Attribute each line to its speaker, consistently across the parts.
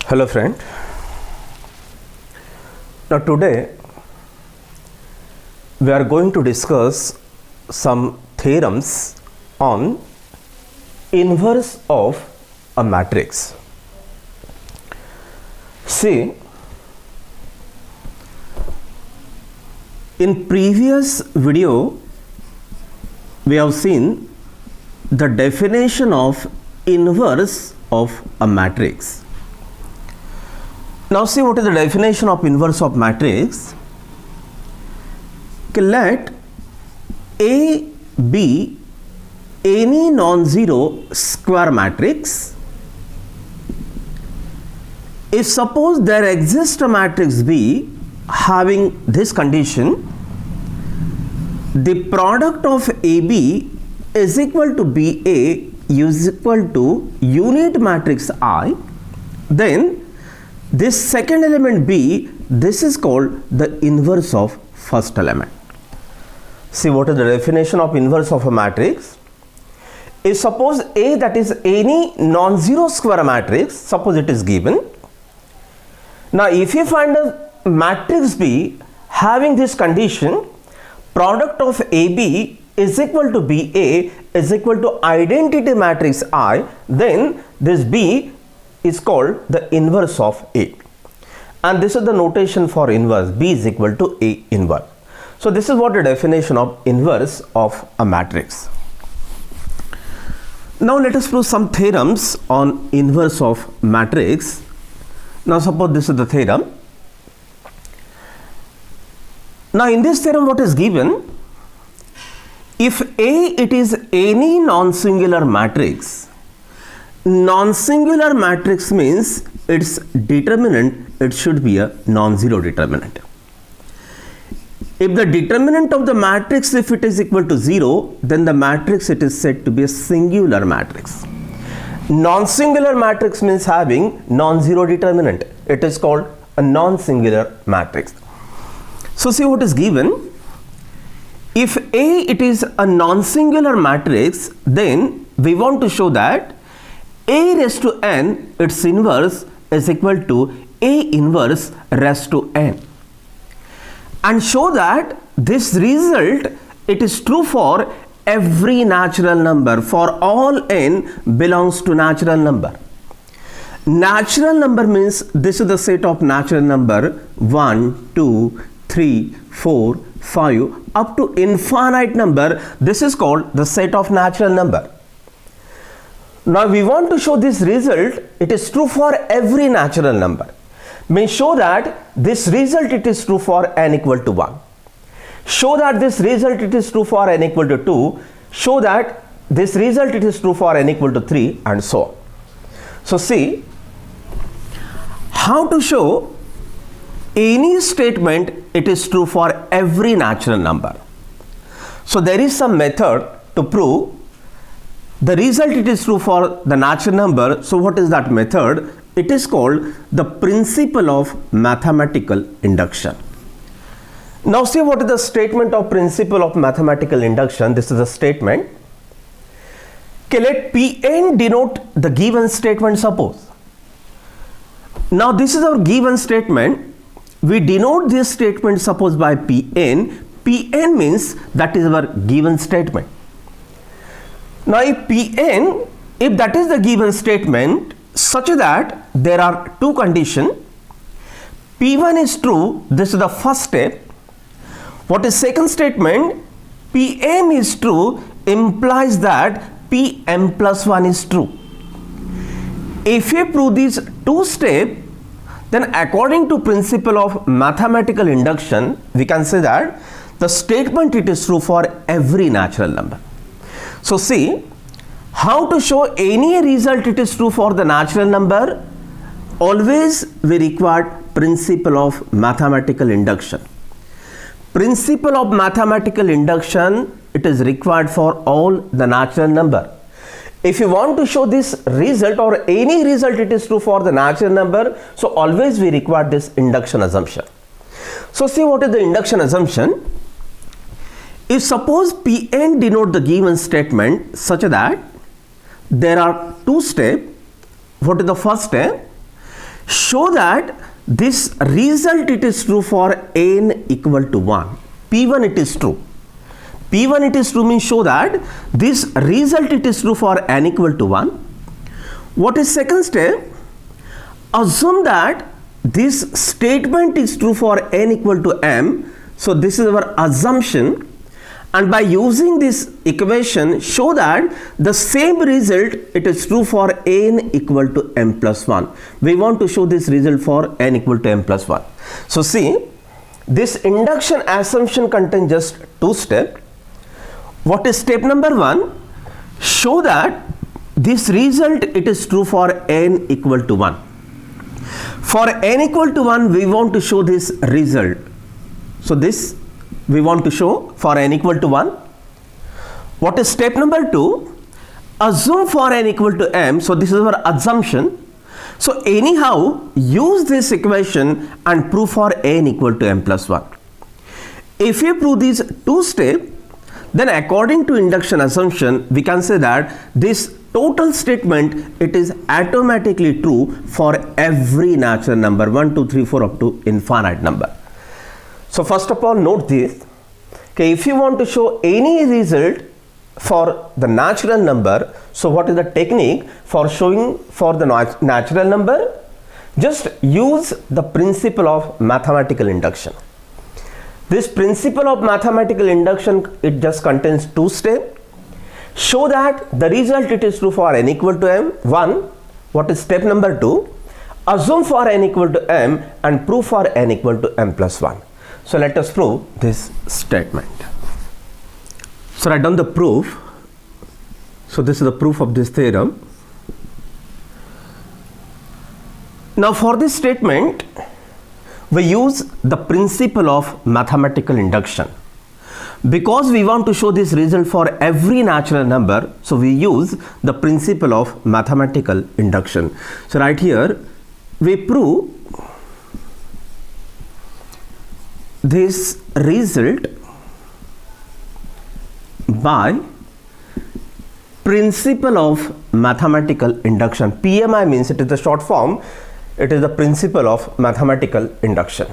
Speaker 1: Hello friend. Now today we are going to discuss some theorems on inverse of a matrix. See, in previous video we have seen the definition of inverse of a matrix. Now see what is the definition of inverse of matrix. Let A be any non-zero square matrix if suppose there exists a matrix B having this condition: the product of AB is equal to BA is equal to unit matrix I, then this second element B, this is called the inverse of first element. See what is the definition of inverse of a matrix. If suppose A, that is any non-zero square matrix, suppose it is given. Now if you find a matrix B having this condition, product of AB is equal to BA is equal to identity matrix I, then this B is called the inverse of A, and this is the notation for inverse. B is equal to A inverse. So this is what the definition of inverse of a matrix. Now let us prove some theorems on inverse of matrix. Now suppose this is the theorem. Now in this theorem what is given? If A it is any non-singular matrix, non-singular matrix means its determinant, it should be a non-zero determinant. If the determinant of the matrix, if it is equal to 0, then the matrix it is said to be a singular matrix. Non-singular matrix means having non-zero determinant. It is called a non-singular matrix. So see what is given. If A it is a non-singular matrix, then we want to show that A raised to n, its inverse is equal to A inverse raised to n, and show that this result it is true for every natural number. For all n belongs to natural number. Natural number means this is the set of natural number 1, 2, 3, 4, 5 up to infinite number. This is called the set of natural number. Now we want to show this result it is true for every natural number. Means show that this result it is true for n equal to 1. Show that this result it is true for n equal to 2. Show that this result it is true for n equal to 3, and so on. So see how to show any statement it is true for every natural number. So there is some method to prove the result it is true for the natural number. So what is that method? It is called the principle of mathematical induction. Now see what is the statement of principle of mathematical induction. This is a statement. Okay, let Pn denote the given statement. Suppose now this is our given statement. We denote this statement suppose by Pn. Pn means that is our given statement. Now if Pn, if that is the given statement, such that there are two conditions. P1 is true, this is the first step. What is second statement? Pm is true implies that Pm plus 1 is true. If you prove these two steps, then according to principle of mathematical induction, we can say that the statement it is true for every natural number. So see how to show any result it is true for the natural number. Always we require principle of mathematical induction. Principle of mathematical induction it is required for all the natural number. If you want to show this result or any result it is true for the natural number, so always we require this induction assumption. So see what is the induction assumption. If suppose Pn denote the given statement such that there are two steps. What is the first step? show that this result it is true for n equal to 1. P1 it is true. P1 it is true means show that this result it is true for n equal to 1. What is second step? Assume that this statement is true for n equal to m. So this is our assumption, and by using this equation show that the same result it is true for n equal to m plus 1. We want to show this result for n equal to m plus 1. So see, this induction assumption contains just two steps. What is step number 1? Show that this result it is true for n equal to 1. For n equal to 1 we want to show this result. So this we want to show for n equal to 1. What is step number 2? Assume for n equal to m. So this is our assumption. So anyhow use this equation and prove for n equal to m plus 1. If you prove these two steps, then according to induction assumption we can say that this total statement it is automatically true for every natural number 1, 2, 3, 4 up to infinite number. So first of all note this, okay, if you want to show any result for the natural number, so what is the technique for showing for the natural number? Just use the principle of mathematical induction. This principle of mathematical induction it just contains two steps. Show that the result it is true for n equal to m. 1. What is step number 2? Assume for n equal to m and prove for n equal to m plus 1. So let us prove this statement. So write down the proof. So this is the proof of this theorem. Now for this statement we use the principle of mathematical induction. Because we want to show this result for every natural number, so we use the principle of mathematical induction. So right here we prove this result by principle of mathematical induction. PMI means it is the short form, it is the principle of mathematical induction.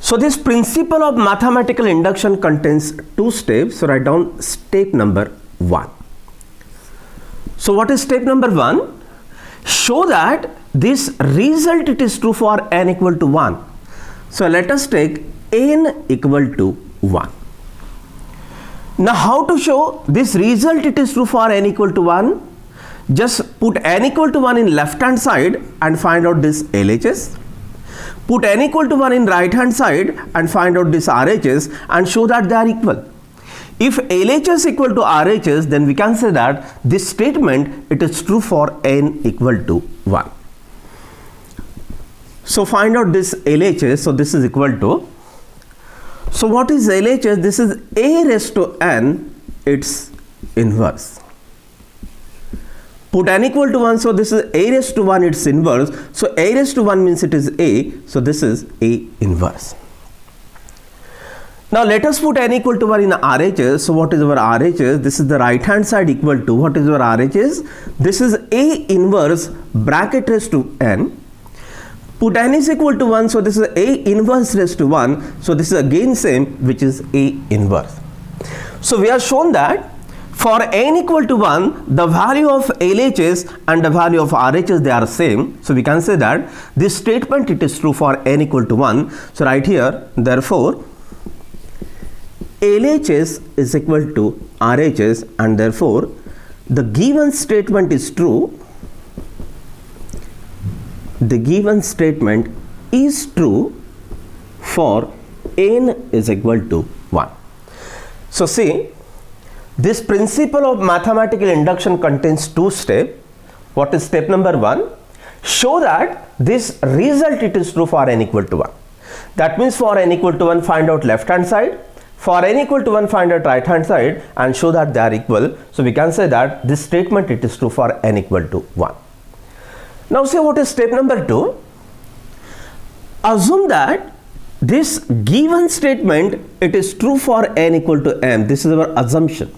Speaker 1: So this principle of mathematical induction contains two steps. So write down step number 1. So what is step number 1? Show that this result it is true for n equal to 1. So let us take n equal to 1. Now how to show this result it is true for n equal to 1? Just put n equal to 1 in left hand side and find out this LHS. Put n equal to 1 in right hand side and find out this RHS and show that they are equal. If LHS equal to RHS, then we can say that this statement it is true for n equal to 1. So find out this LHS. So this is equal to, so what is LHS? This is a raised to n its inverse. Put n equal to 1, so this is a raised to 1 its inverse. So a raised to 1 means it is a, so this is a inverse. Now let us put n equal to 1 in RHS. So what is our RHS? This is the right hand side equal to, what is our RHS? This is a inverse bracket raised to n. Put n is equal to 1, so this is a inverse raised to 1. So this is again same, which is a inverse. So we have shown that for n equal to 1, the value of LHS and the value of RHS they are same. So we can say that this statement it is true for n equal to 1. So right here, therefore LHS is equal to RHS, and therefore the given statement is true. The given statement is true for n is equal to 1. So see, this principle of mathematical induction contains two steps. What is step number 1? Show that this result it is true for n equal to 1. That means for n equal to 1 find out left hand side, for n equal to 1 find out right hand side and show that they are equal. So we can say that this statement it is true for n equal to 1. Now say what is step number 2? Assume that this given statement it is true for n equal to m. This is our assumption.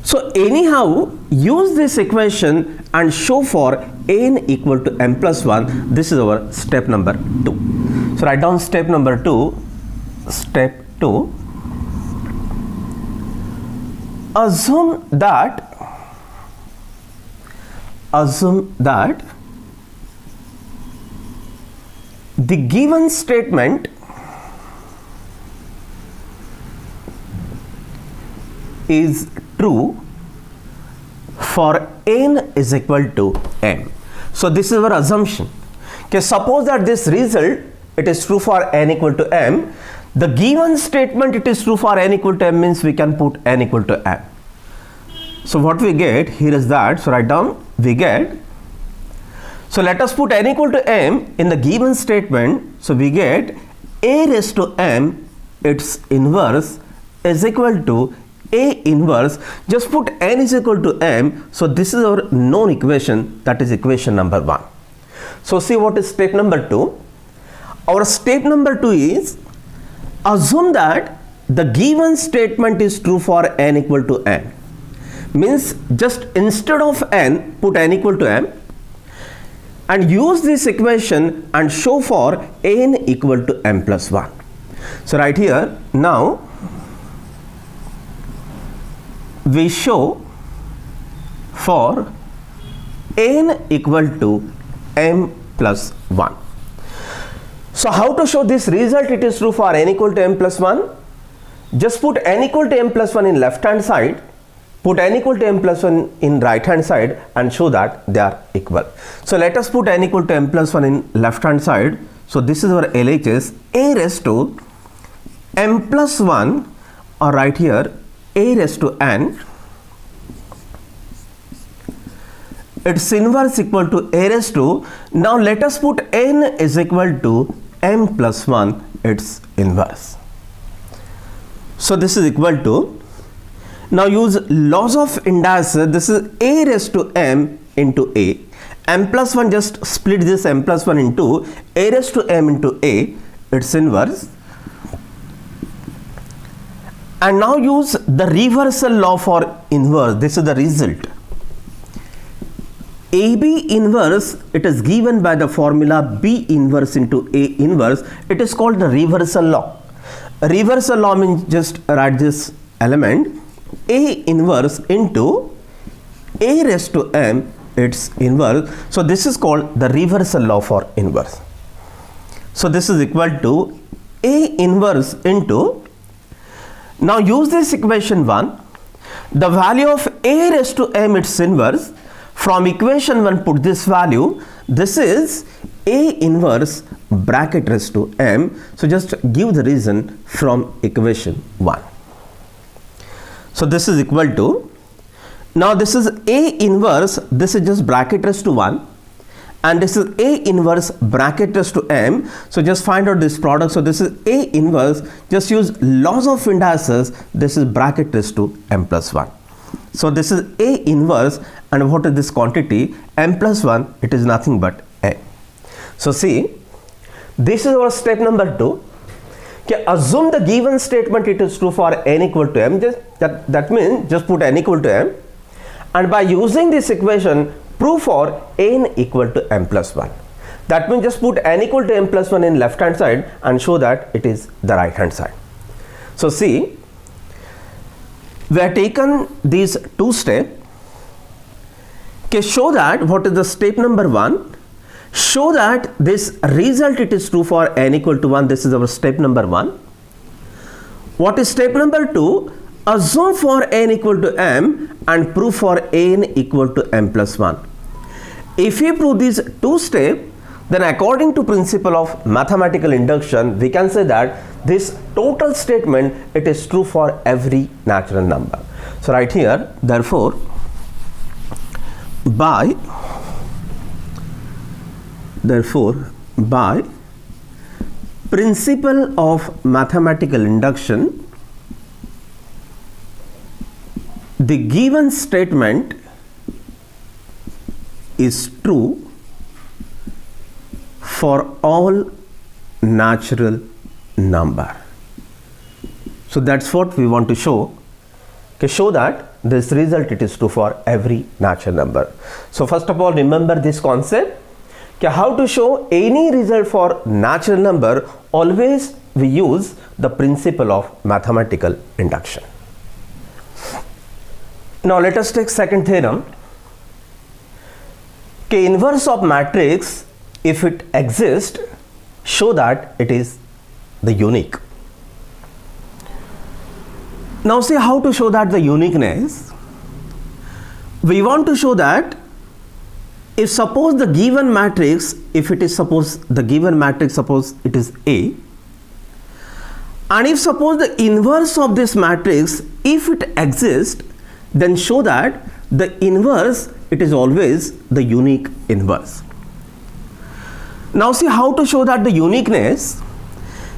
Speaker 1: So anyhow use this equation and show for n equal to m plus 1. This is our step number 2. So write down step number 2. Step 2. Assume that the given statement is true for n is equal to m. So this is our assumption. Okay, suppose that this result it is true for n equal to m. The given statement it is true for n equal to m means we can put n equal to m. So what we get here is that, so write down we get, so let us put n equal to m in the given statement. So we get a raised to m its inverse is equal to a inverse. Just put n is equal to m. So this is our known equation, that is equation number 1. So see what is step number 2. Our step number 2 is assume that the given statement is true for n equal to m. Means just instead of n put n equal to m and use this equation and show for n equal to m plus 1. So right here now we show for n equal to m plus 1. So how to show this result it is true for n equal to m plus 1? Just put n equal to m plus 1 in left hand side, put n equal to m plus 1 in right hand side and show that they are equal. So let us put n equal to m plus 1 in left hand side. So this is our LHS, a raised to m plus 1, or right here a raised to n, its inverse equal to a raised to, now let us put n is equal to m plus 1 its inverse. So this is equal to, now use laws of indices, this is a raised to m into a, m plus 1, just split this m plus 1 into a raised to m into a, its inverse, and now use the reversal law for inverse. This is the result. AB inverse, it is given by the formula B inverse into A inverse. It is called the reversal law. Reversal law means just write this element A inverse into A raised to m its inverse. So this is called the reversal law for inverse. So this is equal to A inverse into, now use this equation 1, the value of A raised to m its inverse. From equation 1 put this value, this is A inverse bracket raised to m. So just give the reason from equation 1. So this is equal to, now this is A inverse, this is just bracket raised to 1, and this is A inverse bracket raised to m. So just find out this product. So this is A inverse, just use laws of indices, this is bracket raised to m plus 1. So this is A inverse, and what is this quantity? M plus 1, it is nothing but A. So see, this is our step number 2. Okay, assume the given statement it is true for n equal to m. That means just put n equal to m, and by using this equation prove for n equal to m plus 1. That means just put n equal to m plus 1 in left hand side and show that it is the right hand side. So see, we have taken these 2 steps. Okay, show that what is the step number 1. Show that this result it is true for n equal to 1. This is our step number 1. What is step number 2? Assume for n equal to m and prove for n equal to m plus 1. If we prove these 2 steps, then according to principle of mathematical induction, we can say that this total statement it is true for every natural number. So right here, therefore, by principle of mathematical induction, the given statement is true for all natural number. So that's what we want to show. Okay, show that this result it is true for every natural number. So first of all, remember this concept. Okay, how to show any result for natural number? Always we use the principle of mathematical induction. Now let us take second theorem. Okay, inverse of matrix, if it exists, show that it is the unique. Now see how to show that the uniqueness. We want to show that if suppose the given matrix, if it is suppose the given matrix, suppose it is A, and if suppose the inverse of this matrix, if it exists, then show that the inverse it is always the unique inverse. Now see how to show that the uniqueness.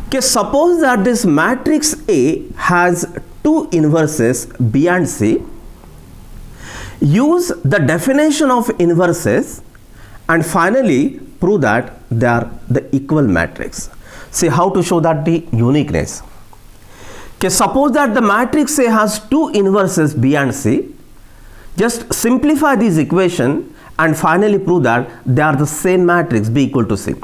Speaker 1: Okay, suppose that this matrix A has two inverses B and C. Use the definition of inverses and finally prove that they are the equal matrix. See how to show that the uniqueness. Okay, suppose that the matrix A has two inverses B and C. Just simplify this equation and finally prove that they are the same matrix B equal to C.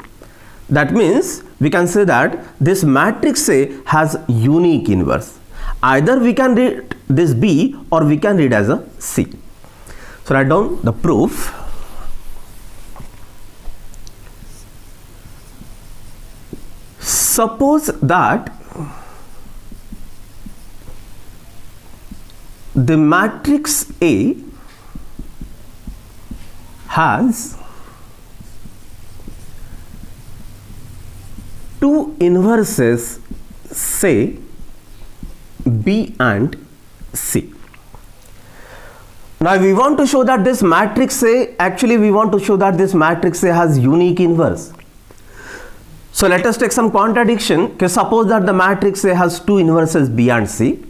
Speaker 1: That means we can say that this matrix A has unique inverse. Either we can read this B or we can read as a C. So write down the proof. Suppose that the matrix A has two inverses, say B and C. Now we want to show that this matrix A, actually we want to show that this matrix A has unique inverse. So let us take some contradiction. Okay, suppose that the matrix A has two inverses B and C.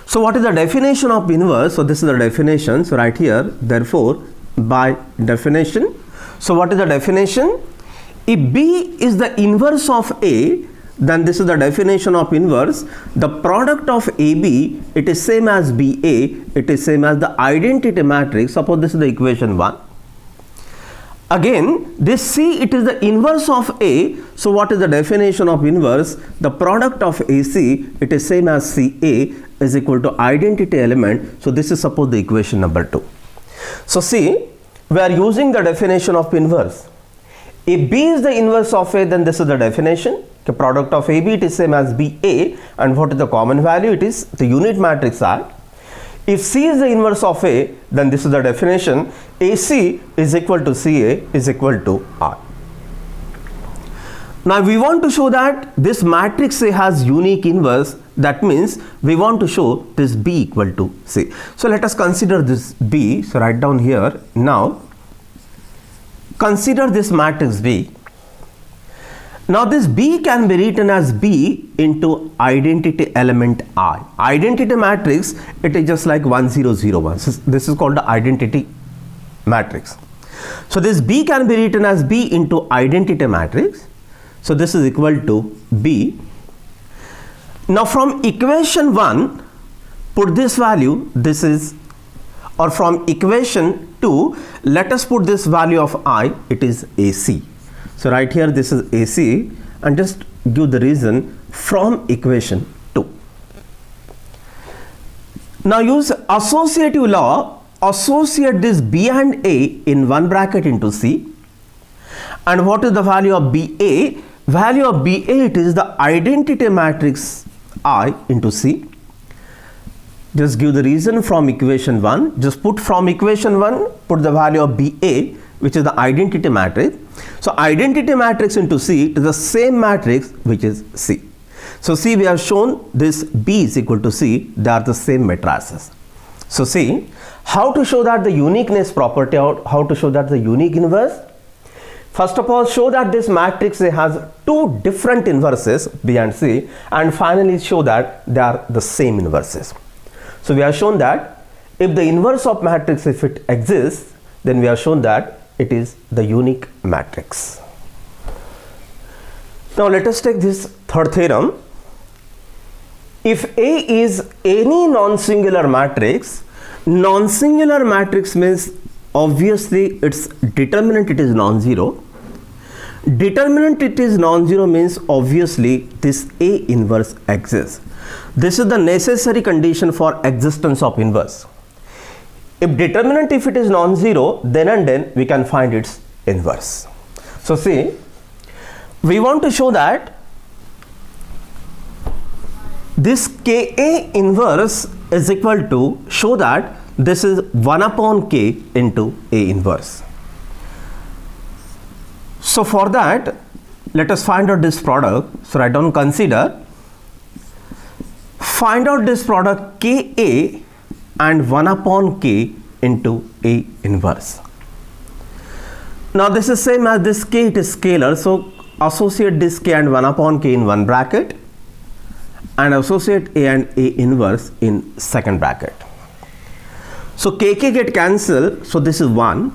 Speaker 1: So what is the definition of inverse? So this is the definition. So right here, therefore, by definition. So what is the definition? If B is the inverse of A, then this is the definition of inverse. The product of AB, it is same as BA, it is same as the identity matrix. Suppose this is the equation 1. Again, this C, it is the inverse of A. So what is the definition of inverse? The product of AC, it is same as CA is equal to identity element. So this is suppose the equation number 2. So see, we are using the definition of inverse. If B is the inverse of A, then this is the definition. The product of AB, it is same as BA, and what is the common value? It is the unit matrix R. If C is the inverse of A, then this is the definition. AC is equal to CA is equal to R. Now we want to show that this matrix A has unique inverse. That means we want to show this B equal to C. So let us consider this B. So write down here. Now consider this matrix B. Now this B can be written as B into identity element I. Identity matrix, it is just like 1001. So this is called the identity matrix. So this B can be written as B into identity matrix. So this is equal to B. Now from equation 1, put this value, this is, or from equation 2, let us put this value of I, it is AC. So right here this is AC, and just give the reason from equation 2. Now use associative law, associate this B and A in one bracket into C. And what is the value of BA? Value of BA, it is the identity matrix I into C. Just give the reason from equation 1. Just put from equation 1, put the value of BA, which is the identity matrix. So identity matrix into C is the same matrix which is C. So see, we have shown this B is equal to C, they are the same matrices. So see, how to show that the uniqueness property, how to show that the unique inverse? First of all, show that this matrix A has two different inverses B and C, and finally show that they are the same inverses. So we have shown that if the inverse of matrix, if it exists, then we have shown that it is the unique matrix. Now let us take this third theorem. If A is any non-singular matrix means obviously its determinant it is non-zero. Determinant it is non-zero means obviously this A inverse exists. This is the necessary condition for existence of inverse. If determinant if it is non-zero, then and then we can find its inverse. So see, we want to show that this Ka inverse is equal to, show that this is 1 upon K into A inverse. So for that, let us find out this product. So write down, consider, find out this product Ka and 1 upon K into A inverse. Now this is same as this K, it is scalar, so associate this K and 1 upon K in one bracket and associate A and A inverse in second bracket. So KK get cancelled, so this is 1,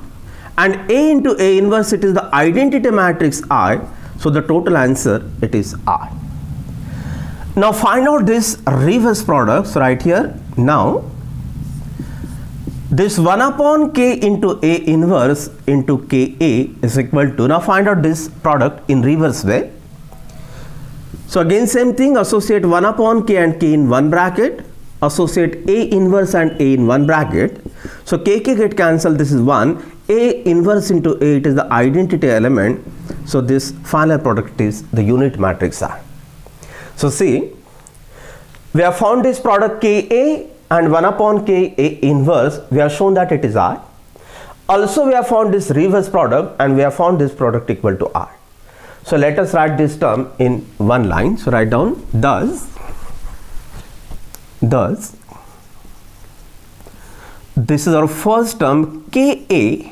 Speaker 1: and A into A inverse, it is the identity matrix I, so the total answer it is I. Now find out this reverse products right here. Now this 1 upon K into A inverse into Ka is equal to, now find out this product in reverse way. So again same thing, associate 1 upon K and K in one bracket, associate A inverse and A in one bracket. So KK get cancelled, this is 1, A inverse into A, it is the identity element, so this final product is the unit matrix I. So see, we have found this product Ka and 1 upon K A inverse, we have shown that it is I. Also we have found this reverse product and we have found this product equal to I. So let us write this term in one line. So write down, thus this is our first term Ka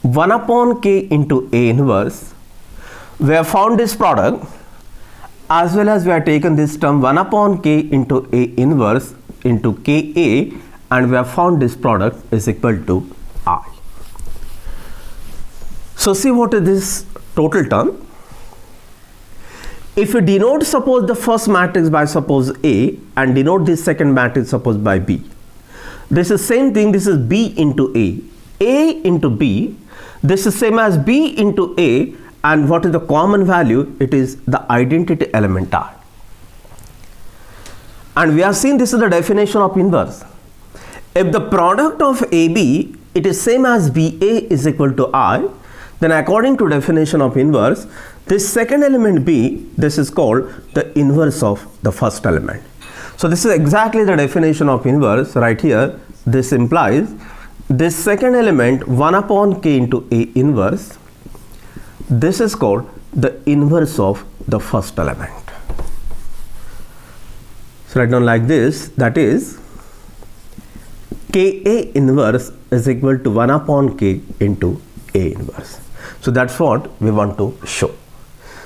Speaker 1: 1 upon K into A inverse. We have found this product, as well as we have taken this term 1 upon K into A inverse into Ka, and we have found this product is equal to I. So see what is this total term. If you denote suppose the first matrix by suppose A and denote this second matrix suppose by B, this is same thing, this is B into A into B, this is same as B into A, and what is the common value? It is the identity element I. And we have seen this is the definition of inverse. If the product of AB it is same as BA is equal to I, then according to definition of inverse, this second element B, this is called the inverse of the first element. So this is exactly the definition of inverse right here. This implies this second element 1 upon K into A inverse, this is called the inverse of the first element. So write down like this, that is Ka inverse is equal to 1 upon K into A inverse. So that's what we want to show.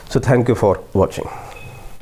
Speaker 1: So thank you for watching.